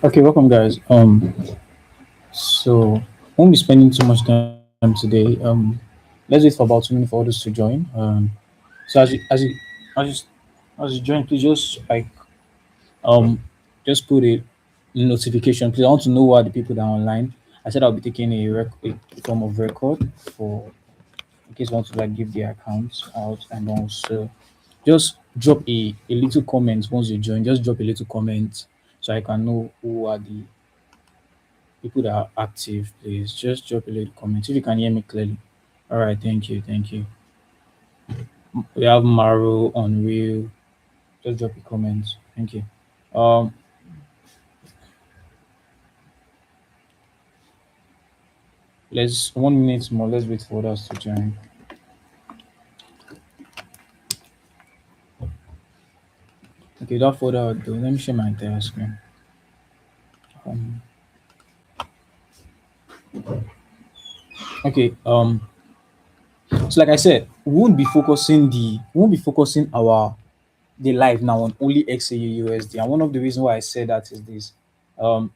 Okay, welcome guys. So won't be spending too much time today. Let's wait for about 2 minutes for others to join. So as you as you join, please um just put a notification. Please, I want to know what the people that are online. I said I'll be taking a form of record for in case you want to like give their accounts out, and also just drop a little comment once you join. Just drop a little comment so I can know who are the people that are active. Please just drop a little comment if you can hear me clearly. All right, thank you. We have Maru on real. Just drop a comment. Thank you. Um, let's 1 minute more. Let's wait for others to join. Okay, without further ado, let me share my entire screen. Um, okay. So like I said, we won't be focusing our the live now on only XAU USD. And one of the reasons why I said that is this. Um,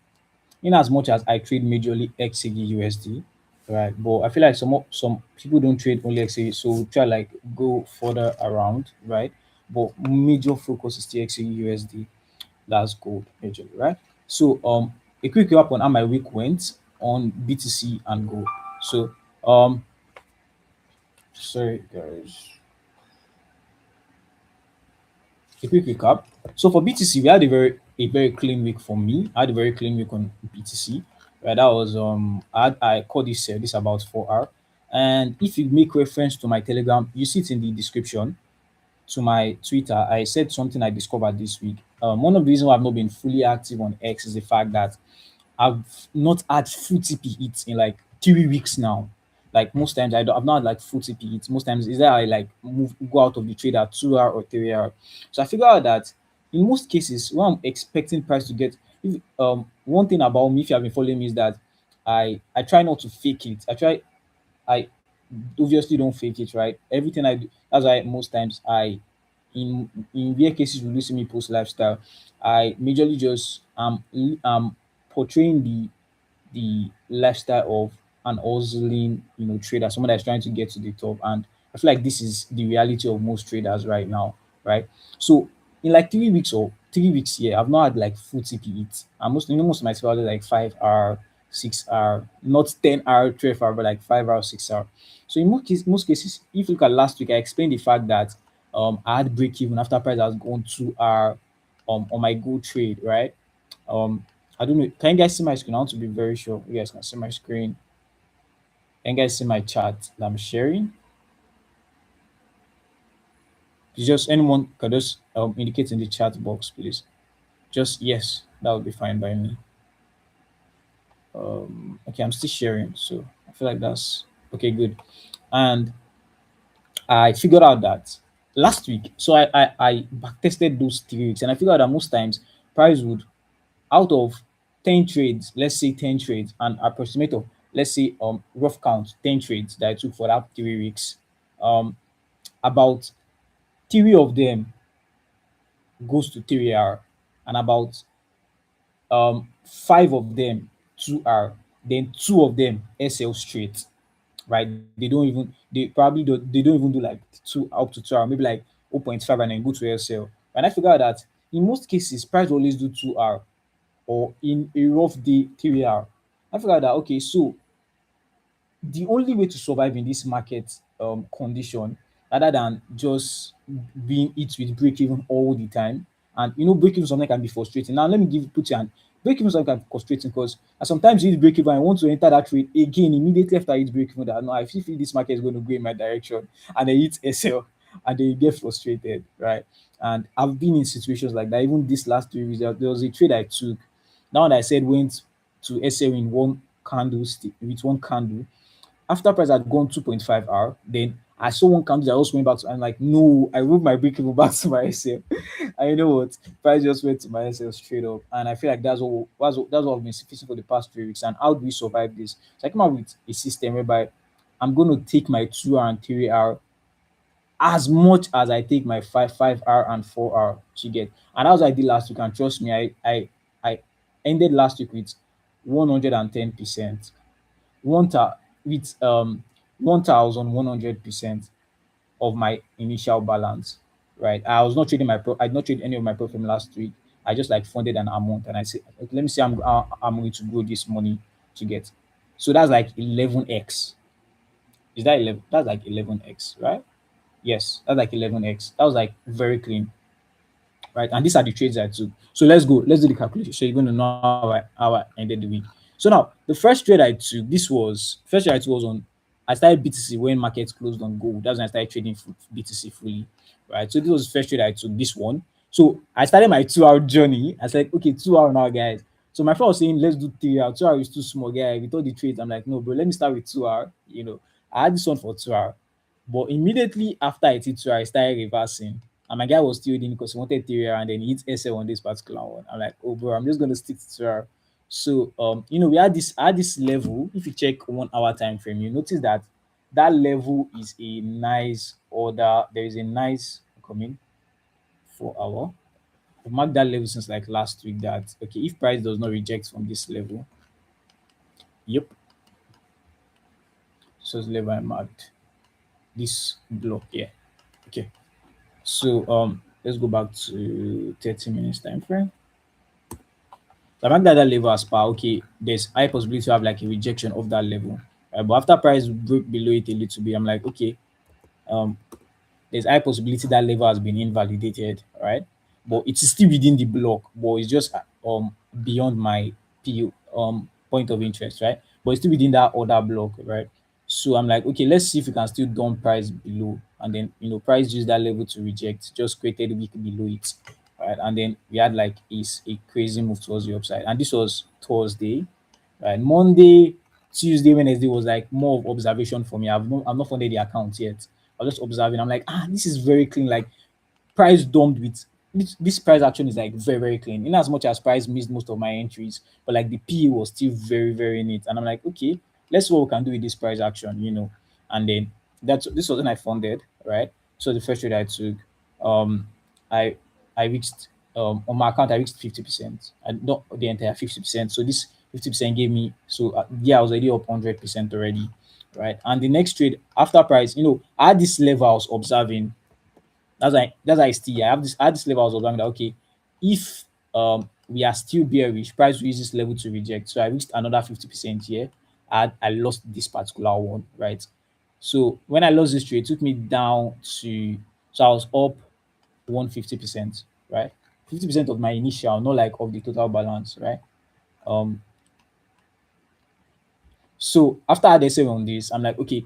in as much as I trade majorly XAU USD, right? But I feel like some people don't trade only XAU, so we try like go further around, right? But major focus is still XAU USD. That's gold majorly, right? So a quick recap on how my week went on BTC and gold. So um sorry guys. A quick recap. So for BTC, we had a very clean week for me. I had a very clean week on BTC. Right, that was I called this about 4 hour. And if you make reference to my Telegram, you see it in the description to my Twitter. I said something I discovered this week. One of the reasons why I've not been fully active on X is the fact that I've not had full TP hits in like 3 weeks now. Like most times, I've not had like full TP hits. Most times, is that I like go out of the trade at 2 hour or 3 hour. So I figure out that in most cases, when I'm expecting price to get, if, one thing about me, if you have been following me, is that I try not to fake it. I obviously don't fake it, right? Everything I do, that's why most times in rare cases you will see me post lifestyle. I majorly just portraying the lifestyle of an hustling, trader, someone that's trying to get to the top. And I feel like this is the reality of most traders right now, right? So in like 3 weeks or 3 weeks here, I've not had like full TP hits. And most of my people are like 5 hour, 6 hour, not 10 hour, 12 hour, but like 5 hour, 6 hour. So in most cases, if you look at last week, I explained the fact that I had break even after price has gone 2 hour on my gold trade, right? Um I don't know. Can you guys see my screen? I want to be very sure you guys can see my screen. Can you guys see my chat that I'm sharing? It's just anyone can just indicate in the chat box, please. Just yes, that would be fine by me. Okay, I'm still sharing, so I feel like that's okay, good. And I figured out that last week, so I backtested those 3 weeks, and I figured out that most times price would out of 10 trades, let's say 10 trades, and approximate of let's say rough count 10 trades that I took for that 3 weeks, um about three of them goes to 3 hour, and about five of them 2 hour, then two of them SL straight, right? They don't even do like two up to 2 hour, maybe like 0.5 and then go to SL. And I figured out that in most cases price will always do 2 hour, or in a rough day 3 hour. I figured out that okay, so the only way to survive in this market condition, rather than just being it with break even all the time, and break even something can be frustrating. Now let me put you an break even something can be frustrating because sometimes you hit break even and want to enter that trade again immediately after you hit break even, that no, I feel this market is going to go in my direction, and then hit SL and then you get frustrated, right? And I've been in situations like that. Even this last 3 weeks, there was a trade I took. Now that I said went to SL in one candle with one candle, after price had gone 2.5 hour, then I saw one candle that was going back to, I'm like, no, I moved my break even back to my SL. And you know what? Price just went to my SL straight up. And I feel like that's what I've been facing for the past 3 weeks. And how do we survive this? So I came up with a system whereby I'm going to take my 2 hour and 3 hour as much as I take my five hour and 4 hour to get. And that's what I did last week. And trust me, I ended last week with 110%. One ta- with 1,100% of my initial balance. Right. I was not trading I did not trade any of my profit from last week. I just like funded an amount and I said, okay, let me see I'm going to grow this money to get. So that's like 11x. Is that 11? That's like 11x, right? Yes, that's like 11x. That was like very clean, right? And these are the trades I took. So let's go. Let's do the calculation. So you're going to know how I ended the week. So now the first trade I took, first trade I took was on. I started BTC when markets closed on gold. That's when I started trading BTC fully, right? So this was the first trade I took. This one. So I started my 2 hour journey. I said, okay, 2 hour now, guys. So my friend was saying, let's do 3 hour. 2 hour is too small, guy. With all the trades, I'm like, no, bro, let me start with 2 hour. I had this one for 2 hour. But immediately after I did 2 hour, I started reversing. And my guy was still in because he wanted 3 hour and then he hit SL on this particular one. I'm like, oh bro, I'm just gonna stick to 2 hour. So we had this level. If you check 1 hour time frame, you notice that that level is a nice order. There is a nice coming 4 hour. I've marked that level since like last week that okay, if price does not reject from this level, yep, so it's level I marked this block here. Okay. So let's go back to 30 minutes time frame. So I marked that level as per okay, there's high possibility to have like a rejection of that level. But after price broke below it a little bit, I'm like, okay, um there's high possibility that level has been invalidated, right? But it is still within the block, but it's just beyond my point of interest, right? But it's still within that other block, right? So I'm like, okay, let's see if we can still dump price below, and then price use that level to reject, just created a week below it, right? And then we had like is a crazy move towards the upside, and this was Thursday, right? Monday, Tuesday, Wednesday was like more of observation for me. I've not funded the account yet. I was just observing. I'm like, this is very clean. Like price dumped with this price action is like very, very clean. In as much as price missed most of my entries, but like the PE was still very, very neat. And I'm like, okay, let's see what we can do with this price action. And then this was when I funded, right? So the first trade I took, um, I I reached on my account I reached 50%. And not the entire 50%. So this 50% gave me yeah, I was already up 100% already, right? And the next trade after price, I had this level I was observing. That's why I still I had this level I was observing that okay, if we are still bearish, price will use this level to reject. So I reached another 50% here. I lost this particular one, right? So when I lost this trade, it took me down to so I was up 150%, right? 50% of my initial, not like of the total balance, right? Um so after I had SL on this, I'm like, okay,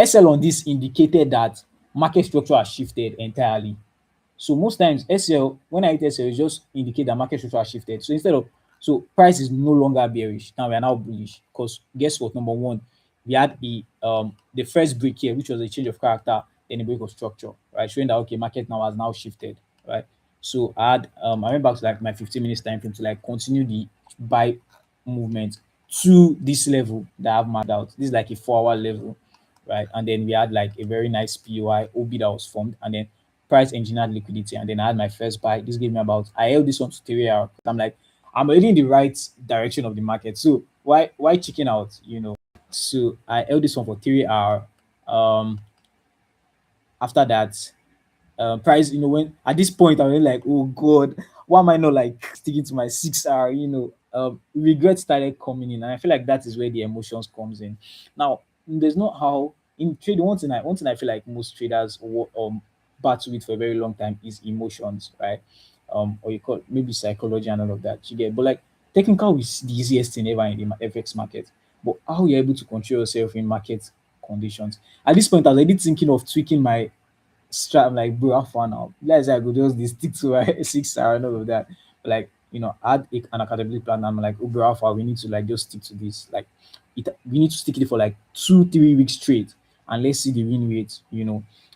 SL on this indicated that market structure has shifted entirely. So most times SL, when I hit SL, it just indicate that market structure has shifted. So price is no longer bearish. Now we are now bullish. Because guess what? Number one, we had the first break here, which was a change of character, then a break of structure, right? Showing that okay, market now has now shifted, right? So I went back to like my 15 minutes time frame to like continue the buy movement to this level that I've marked out. This is like a 4 hour level, right? And then we had like a very nice POI OB that was formed, and then price engineered liquidity, and then I had my first buy. This gave me about I held this one to 3 hours. I'm like, I'm already in the right direction of the market. So why chicken out? So I held this one for 3 hours. After that, price, when at this point I'm really like, oh god, why am I not like sticking to my 6 hour? Regret started coming in, and I feel like that is where the emotions comes in. Now, there's not how in trading. One thing I feel like most traders battle with for a very long time is emotions, right? Or you call maybe psychology and all of that. You get, but like technical is the easiest thing ever in the FX market. But how you're able to control yourself in market conditions. At this point, I was already thinking of tweaking my I'm like, bro, how far now? Let's say I go just this stick to 6 hour and all of that. But like, add an accountability plan. I'm like, oh, bro, how far? We need to like just stick to this. Like, we need to stick it for like 2, 3 weeks straight. and let's see the win rate,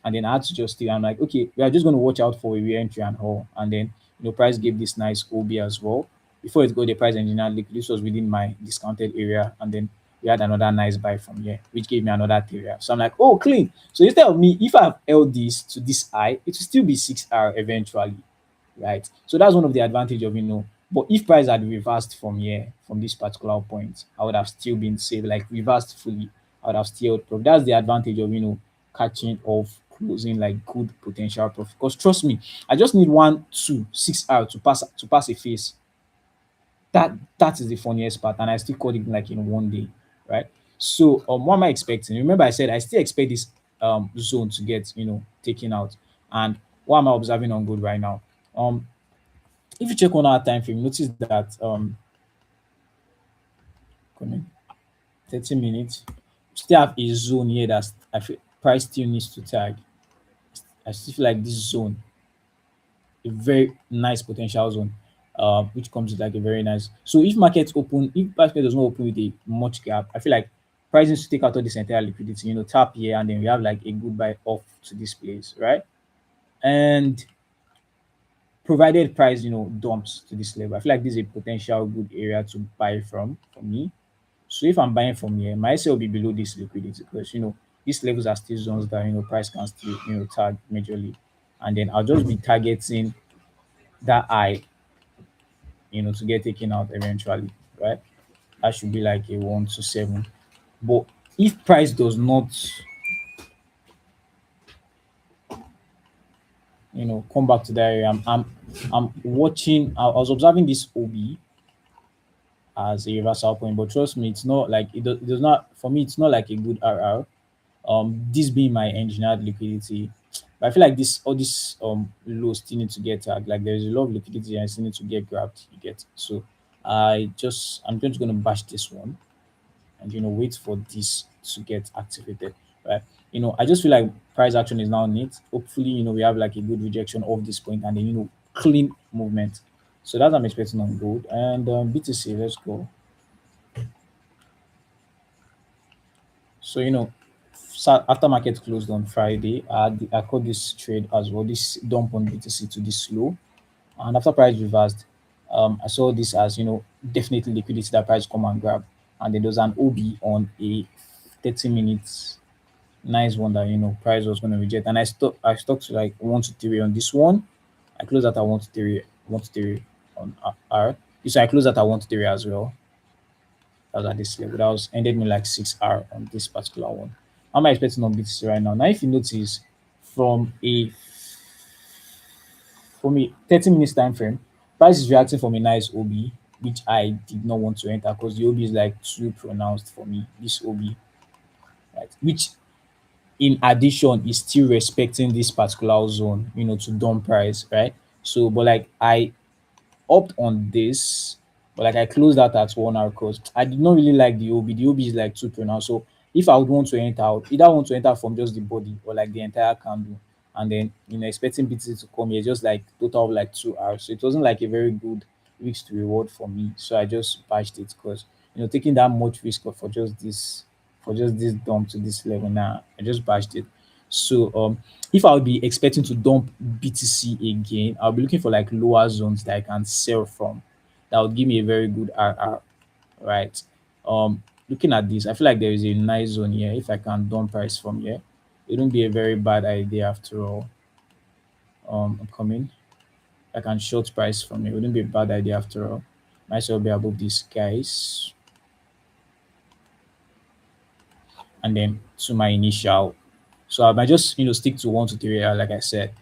And then I had to just stay. I'm like, okay, we are just going to watch out for a re-entry and all. And then, price gave this nice OB as well. Before it got the price engineered leak, this was within my discounted area. And then we had another nice buy from here, which gave me another area. So I'm like, oh, clean. So instead of me, if I've held this to this high, it will still be 6R eventually, right? So that's one of the advantage of, but if price had reversed from here, from this particular point, I would have still been safe, like reversed fully. I would have still held profit. That's the advantage of, catching off, closing like good potential profit. Because trust me, I just need 1, 2, 6R to pass a phase. That is the funniest part, and I still caught it like in one day, right? So what am I expecting? Remember, I said I still expect this zone to get taken out. And what am I observing on good right now? If you check on our time frame, notice that come in, 30 minutes, still have a zone here that I feel price still needs to tag. I still feel like this zone, a very nice potential zone, which comes with like a very nice. So if market does not open with a much gap, I feel like price needs to take out all this entire liquidity, tap here, and then we have like a good buy off to this place, right? And provided price, dumps to this level, I feel like this is a potential good area to buy from for me. So if I'm buying from here, my SL will be below this liquidity because these levels are still zones that price can still tag majorly, and then I'll just be targeting that high, to get taken out eventually, right? That should be like a 1 to 7. But if price does not, come back to that area, I'm watching. I was observing this OB as a reversal point, but trust me, it's not like it does not for me. It's not like a good RR. This being my engineered liquidity, but I feel like this all these lows still need to get tagged. Like there's a lot of liquidity and still need to get grabbed. You get so I'm just gonna bash this one and wait for this to get activated, right? I just feel like price action is now neat. Hopefully, we have like a good rejection of this point and then clean movement. So that's what I'm expecting on gold and BTC. Let's go. So after market closed on Friday, I caught this trade as well. This dump on BTC to this low, and after price reversed, I saw this as definitely liquidity that price come and grab, and then there was an OB on a 30 minutes nice one that price was going to reject, and I stuck to like 1 to 3 on this one. I closed at 1 to 3 on R. So I closed at 1 to 3 as well. That was at this level. That was ended me like 6R on this particular one. How am I expecting on BTC right now? Now, if you notice from a 30 minutes time frame, price is reacting from a nice OB, which I did not want to enter because the OB is like too pronounced for me. This OB, right? Which in addition is still respecting this particular zone, to dump price, right? So, but like I opt on this, but like I closed that at 1 hour because I did not really like the OB. The OB is like too pronounced. So if I would want to enter, I would either want to enter from just the body or like the entire candle. And then expecting BTC to come here just like total of like 2 hours. So it wasn't like a very good risk to reward for me. So I just patched it because taking that much risk for just this dump to this level now, I just bashed it. So if I would be expecting to dump BTC again, I'll be looking for like lower zones that I can sell from. That would give me a very good RR, right? Looking at this, I feel like there is a nice zone here. If I can dump price from here, it wouldn't be a very bad idea after all. I'm coming. I can short price from here. It wouldn't be a bad idea after all. Might as well be above these guys. And then to my initial. So I might just stick to 1 to 3, like I said.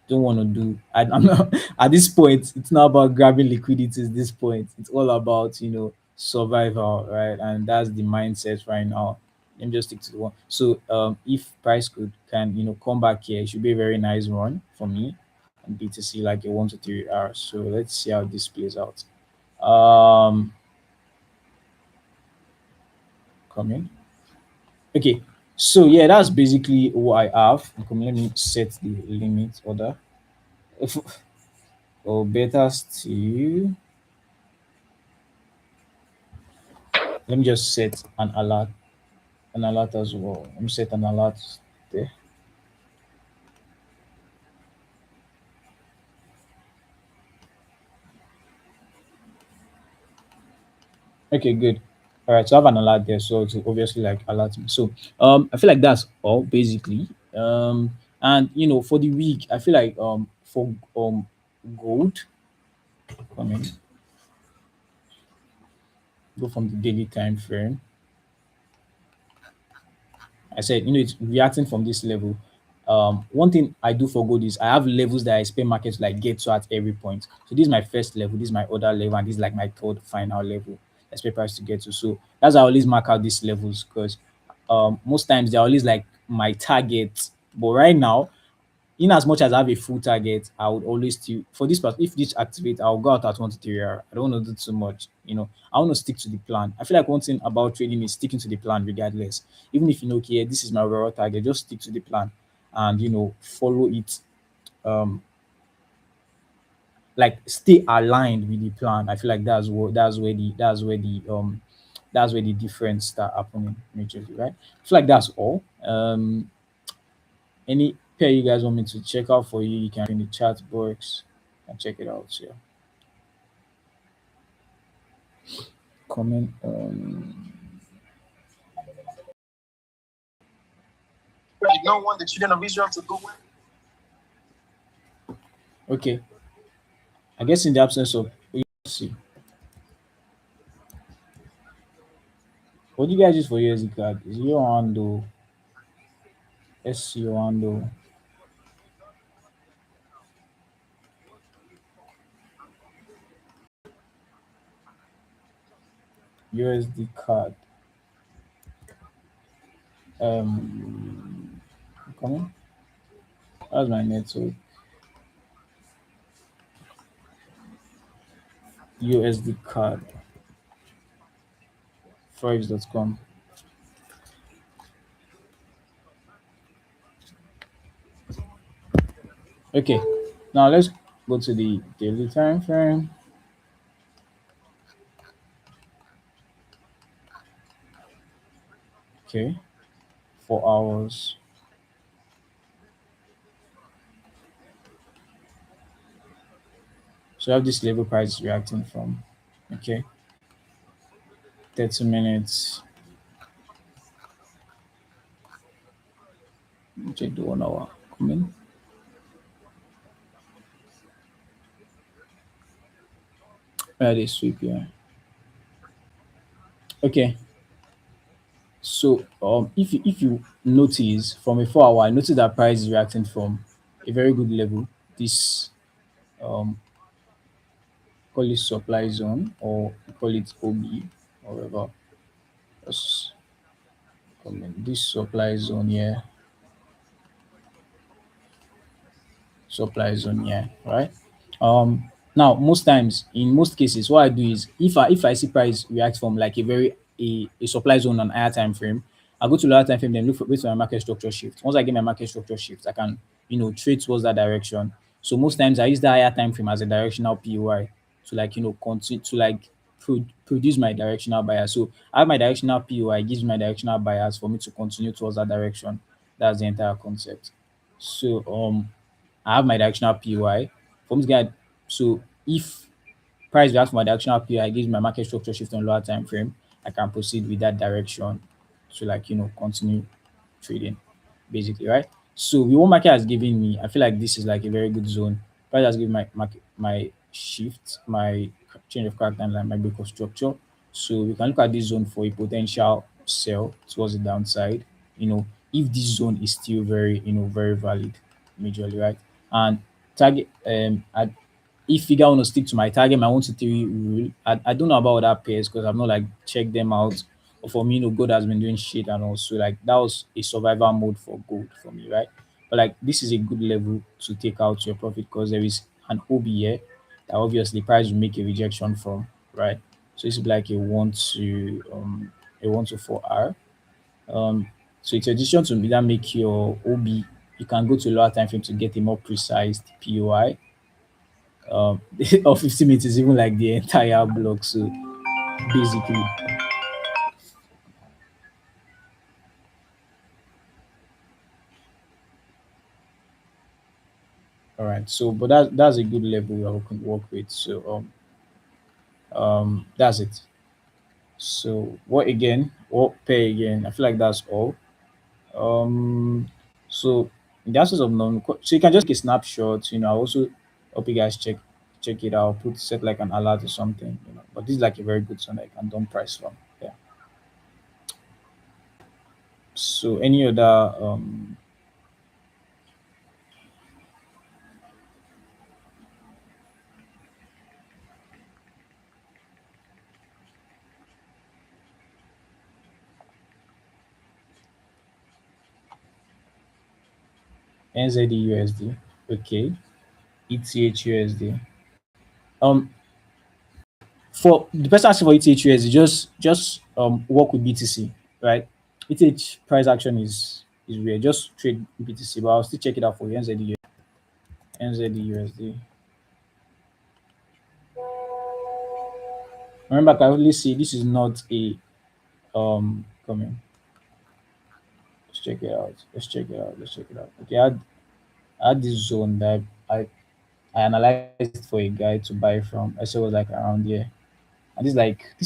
Don't want to do. I'm not at this point. It's not about grabbing liquidity. At this point, it's all about survival, right? And that's the mindset right now. Let me just stick to the one. So if price could can come back here, it should be a very nice run for me and BTC like a 1 to 3 hours. So let's see how this plays out. Um, coming. Okay, so yeah, that's basically what I have. Okay, let me set the limit order. If, or better still, let me just set an alert an alert as well. Let me set an alert there. Okay, good. All right, so I have an alert there, so to obviously like alert me. So I feel like that's all basically. And for the week, I feel like for gold, I mean go from the daily time frame. I said, it's reacting from this level. One thing I do for gold is I have levels that I expect markets to like get to at every point. So this is my first level, this is my other level, and this is like my third final level. I expect price to get to. So that's how I always mark out these levels because most times they're always like my target. But right now, in as much as I have a full target, I would always still for this part, if this activate, I'll go out at 1 to 3 hour. I don't want to do too much. I want to stick to the plan. I feel like one thing about trading is sticking to the plan regardless. Even if okay, this is my overall target, just stick to the plan and follow it. Um like stay aligned with the plan. I feel like that's where the difference start happening majorly, right? I feel like that's all. Any pair you guys want me to check out for you, you can in the chat box and check it out. Yeah. Comment. No one that you're gonna reserve to go with. Okay. I guess in the absence of let's see. What do you guys use for USD card? Is your handle SC handle USD card? Come on. That's my network. USD card. Forex.com. Okay. Now let's go to the daily time frame. Okay. 4 hours. So I have this level price reacting from. Okay. 30 minutes. Check the 1 hour. Come in. Where they sweep here. Okay. So if you notice from a 4 hour, I notice that price is reacting from a very good level. This um call it supply zone or call it OB or whatever. Just come in. This supply zone here, supply zone here, right? Now most times, in most cases, what I do is if I see price react from like a supply zone on higher time frame, I go to lower time frame, then wait for my market structure shift. Once I get my market structure shift, I can trade towards that direction. So most times I use the higher time frame as a directional POI to like continue to like produce my directional bias. So I have my directional POI gives me my directional bias for me to continue towards that direction. That's the entire concept. So I have my directional POI. From this guy, so if price reacts from my directional POI gives my market structure shift on lower time frame, I can proceed with that direction to like continue trading, basically, right? So with what market has given me, I feel like this is like a very good zone. Price has given my market my shift, my change of character and like my break of structure. So we can look at this zone for a potential sell towards the downside. If this zone is still very very valid, majorly, right? And target if figure I want to stick to my target, my 1 to 3 rule. I don't know about other pairs because I've not like checked them out. But for me, gold has been doing shit and also like that was a survival mode for gold for me, right? But like this is a good level to take out your profit because there is an OB here that obviously price will make a rejection from, right? So it's like a 1 to 4 hour. So it's a decision to either make your OB. You can go to lower time frame to get a more precise POI or 50 minutes is even like the entire block. So basically, All right. So, but that's a good level we can work with. So, that's it. So, what again? What pay again? I feel like that's all. Um, so in the absence of none, so you can just take a snapshot. I also hope you guys check it out. Put set like an alert or something. But this is like a very good one that you can don't price from. Yeah. So any other NZD USD? Okay. ETH USD. Um, for the person asking for ETH USD, just work with BTC, right? ETH price action is weird. Just trade BTC, but I'll still check it out for you. NZD USD. Remember, I can only see this is not a coming. Let's check it out. Let's check it out. Let's check it out. Okay, I had this zone that I analyzed for a guy to buy from. I saw it was like around here. And this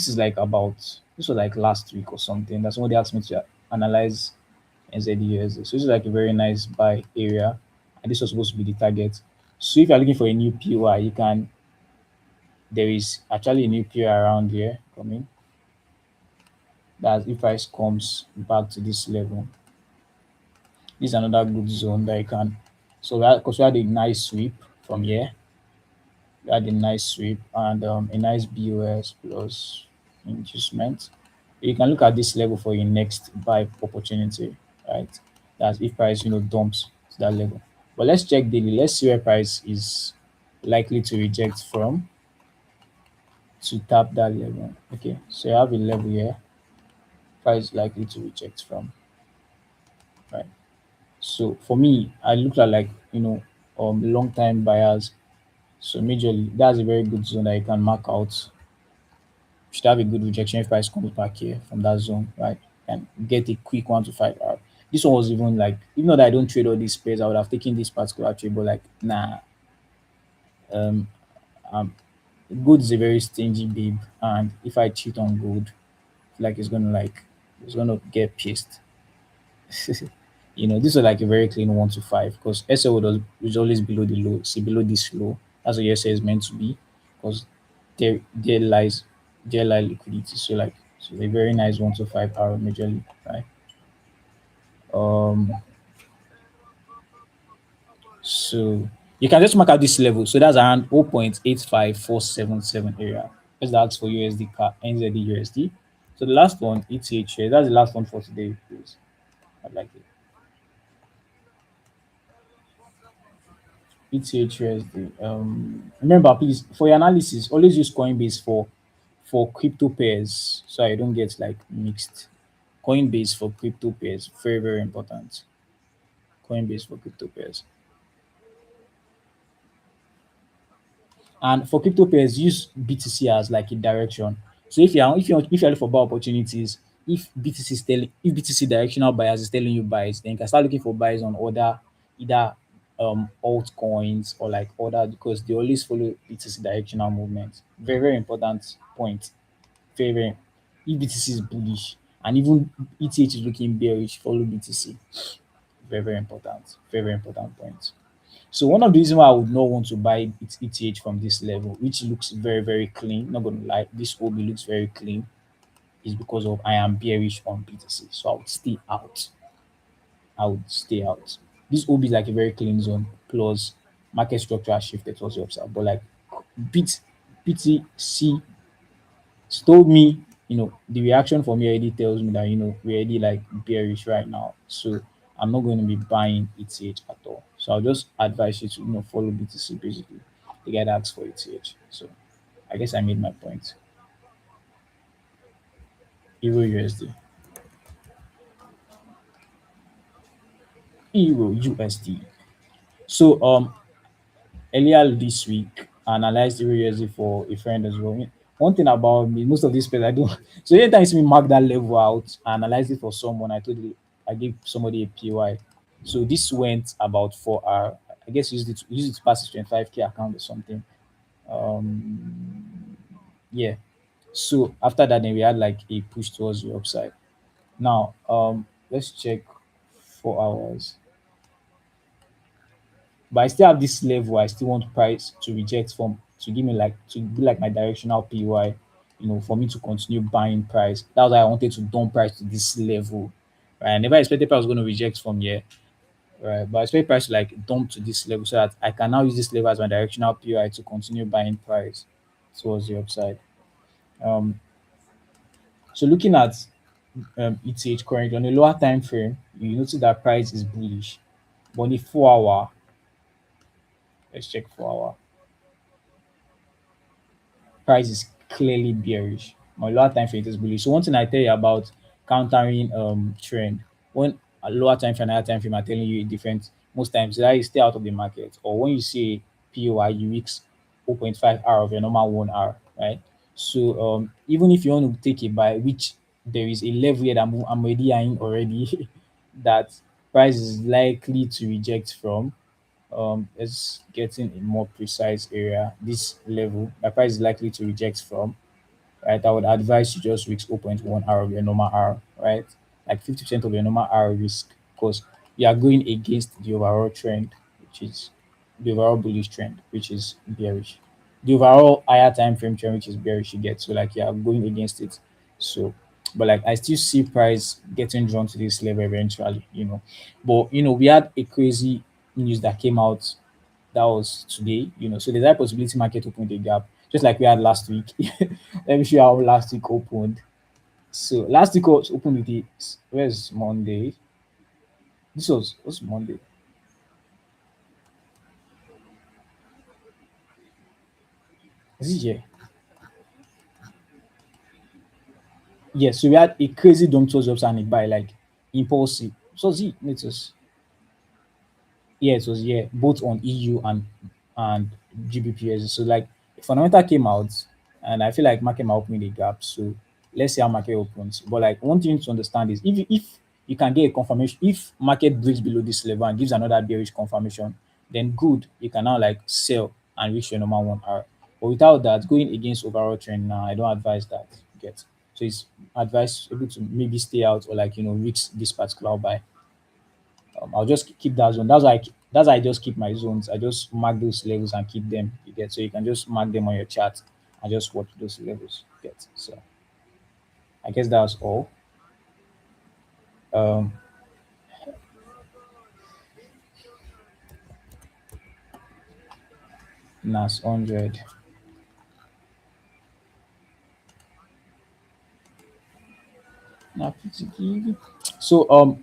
was like last week or something. That's when they asked me to analyze NZUSD. So this is like a very nice buy area. And this was supposed to be the target. So if you're looking for a new PY, there is actually a new PY around here coming. That if price comes back to this level, this is another good zone that you can. So because we had a nice sweep from here, we had a nice sweep and a nice BOS plus inducement. You can look at this level for your next buy opportunity, right? That's if price dumps to that level. But let's check daily. Let's see where price is likely to reject from to tap that level. Okay, so you have a level here. Price likely to reject from, right? So for me, I look at like long time buyers. So majorly, that's a very good zone that you can mark out. Should have a good rejection if price comes back here from that zone, right? And get a quick 1 to 5 hour. This one was even like, even though that I don't trade all these pairs, I would have taken this particular trade, but like, nah. Um, um, Gold is a very stingy babe, and if I cheat on gold, like it's gonna get pissed. This is like a very clean 1 to 5 because SL is always below the low. See below this low. That's what SL is meant to be because there lies there lie liquidity. So a very nice 1 to 5 hour majorly, right? Um so you can just mark out this level. So that's around 0.85477 area. Let's ask for USD NZD USD. So the last one, ETH, that's the last one for today, please. I'd like it. ETH. Remember, please, for your analysis, always use Coinbase for crypto pairs, so I don't get like mixed. Coinbase for crypto pairs, very very important. Coinbase for crypto pairs, and for crypto pairs, use BTC as like a direction. So if you're looking for buy opportunities, if BTC directional bias is telling you buys, then you can start looking for buys on other either altcoins or like other because they always follow BTC directional movement. Very very important point. Very very. If BTC is bullish and even ETH is looking bearish, follow BTC. Very very important. Very very important point. So one of the reasons why I would not want to buy ETH from this level, which looks very very clean, not gonna lie, this OB looks very clean, is because of I am bearish on BTC. So I would stay out. I would stay out. This OB is like a very clean zone. Plus, market structure has shifted towards the upside. But like BT, BTC told me, the reaction from me already tells me that we're already like bearish right now. So I'm not going to be buying ETH at all. So I'll just advise you to follow BTC basically. The guy that asks for ETH. So I guess I made my point. Euro USD. Euro USD. So earlier this week, I analyzed Euro USD for a friend as well. One thing about me, most of these people I do. So anytime you see me mark that level out, I analyze it for someone. I gave somebody a PY. So this went about 4 hour. I guess use it to pass his 25K account or something. Um, yeah. So after that, then we had like a push towards the upside. Now, let's check 4 hours. But I still have this level. I still want price to reject from to give me like to be like my directional PY. For me to continue buying price. That's why I wanted to dump price to this level. Right? I never expected price was going to reject from here. Right? But I expect price to like dump to this level so that I can now use this level as my directional PY to continue buying price towards the upside. Um, so looking at ETH currently on a lower time frame, you notice that price is bullish. But on the 4 hour, let's check 4 hour. Price is clearly bearish. My lower time frame is bullish. So one thing I tell you about countering trend, when a lower time frame and higher time frame are telling you different, most times that you stay out of the market, or when you see POI, you risk 0.5 hour of your normal 1 hour, right? So even if you want to take a buy, which there is a level here that I'm already eyeing already, that price is likely to reject from, let's get in a more precise area. This level, my price is likely to reject from, right? I would advise you just risk 0.1 hour of your normal hour, right? Like 50% of your normal hour risk, because you are going against the overall trend, which is the overall bullish trend, which is bearish. The overall higher time frame trend, which is bearish, you get. So like you are going against it. So, but like I still see price getting drawn to this level eventually. But we had a crazy news that came out that was today. So there's a possibility market opened a gap, just like we had last week. Let me show you how last week opened. So last week was opened with it. Where's Monday? What's Monday? Is it here? Yeah, so we had a crazy dump towards upside and a buy, like impulsive. So see, it was yeah, it was yeah, both on EU and GBPS. So like fundamental came out, and I feel like market might open the gap. So let's see how market opens. But like one thing to understand is if you can get a confirmation, if market breaks below this level and gives another bearish confirmation, then good, you can now like sell and reach your normal 1 hour. But without that, going against overall trend now, I don't advise that. Get so it's advisable to maybe stay out or like risk this particular buy. I'll just keep that zone. That's why I just keep my zones. I just mark those levels and keep them. You get so you can just mark them on your chart and just watch those levels. You get so I guess that's all. Um, NAS 100. Now, so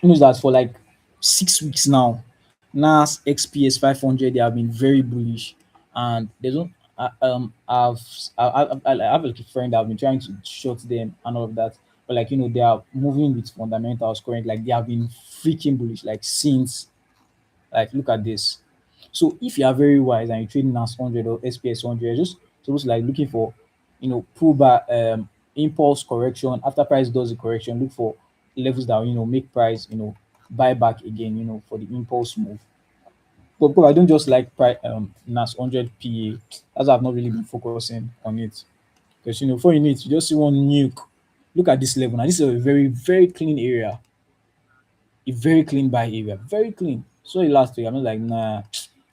news that for like 6 weeks now, NAS XPS 500 they have been very bullish, and they don't. I have like a friend that have been trying to short them and all of that, but like they are moving with fundamentals current. Like they have been freaking bullish like since. Like look at this. So if you are very wise and you trade NAS 100 or SPS 100, you're just supposed to like looking for pullback, impulse correction. After price does the correction, look for levels that make price buy back again for the impulse move. But I don't just like NAS 100 PA. That's why I've not really been focusing on it, because before you know it, you just see one nuke. Look at this level now. This is a very very clean area, a very clean buy area, very clean. So last week, I'm not like, nah,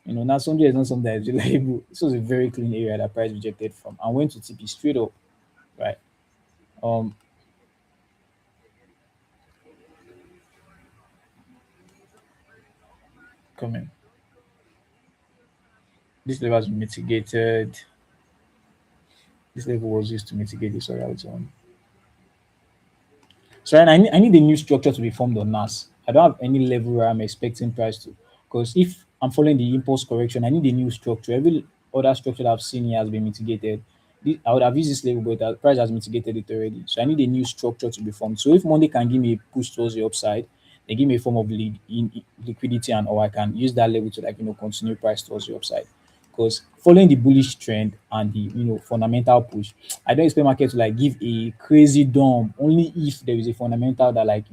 now Sunday is not something that is reliable. This was a very clean area that price rejected from and went to TP straight up, right? Um, coming. This level has been mitigated. This level was used to mitigate this alright zone. So I need a new structure to be formed on NAS. I don't have any level where I'm expecting price to. Because if I'm following the impulse correction, I need a new structure. Every other structure that I've seen here has been mitigated. I would have used this level, but the price has mitigated it already. So I need a new structure to be formed. So if Monday can give me a push towards the upside, they give me a form of liquidity, and or I can use that level to like continue price towards the upside. Because following the bullish trend and the fundamental push, I don't expect market to like give a crazy dump only if there is a fundamental that like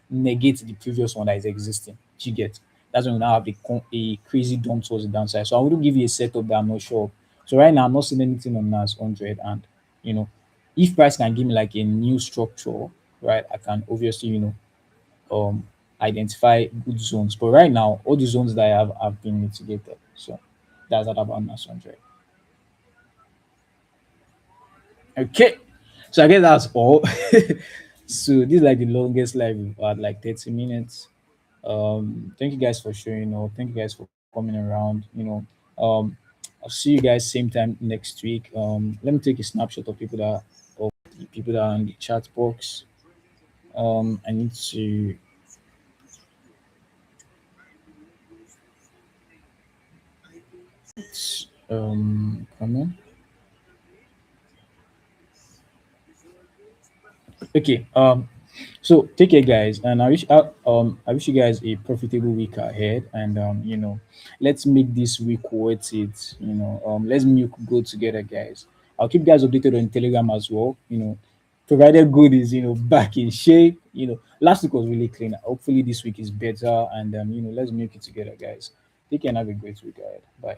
negates the previous one that is existing. Do you get? That's when we now have a crazy dump towards the downside. So I wouldn't give you a setup that I'm not sure of. So right now I'm not seeing anything on NAS 100, and you know, if price can give me like a new structure, right, I can obviously um identify good zones. But right now, all the zones that I have been mitigated. So that's that about NAS 100. Okay, so I guess that's all. So this is like the longest live we've had, like 30 minutes. Thank you guys for showing up. Thank you guys for coming around. Um, I'll see you guys same time next week. Let me take a snapshot of the people that are in the chat box. I need to come in. Okay. So take care, guys, and I wish you guys a profitable week ahead, and let's make this week worth it. Let's make go together, guys. I'll keep guys updated on Telegram as well. Provided good is back in shape. Last week was really clean. Hopefully this week is better, and let's make it together, guys. Take care and have a great week ahead. Bye.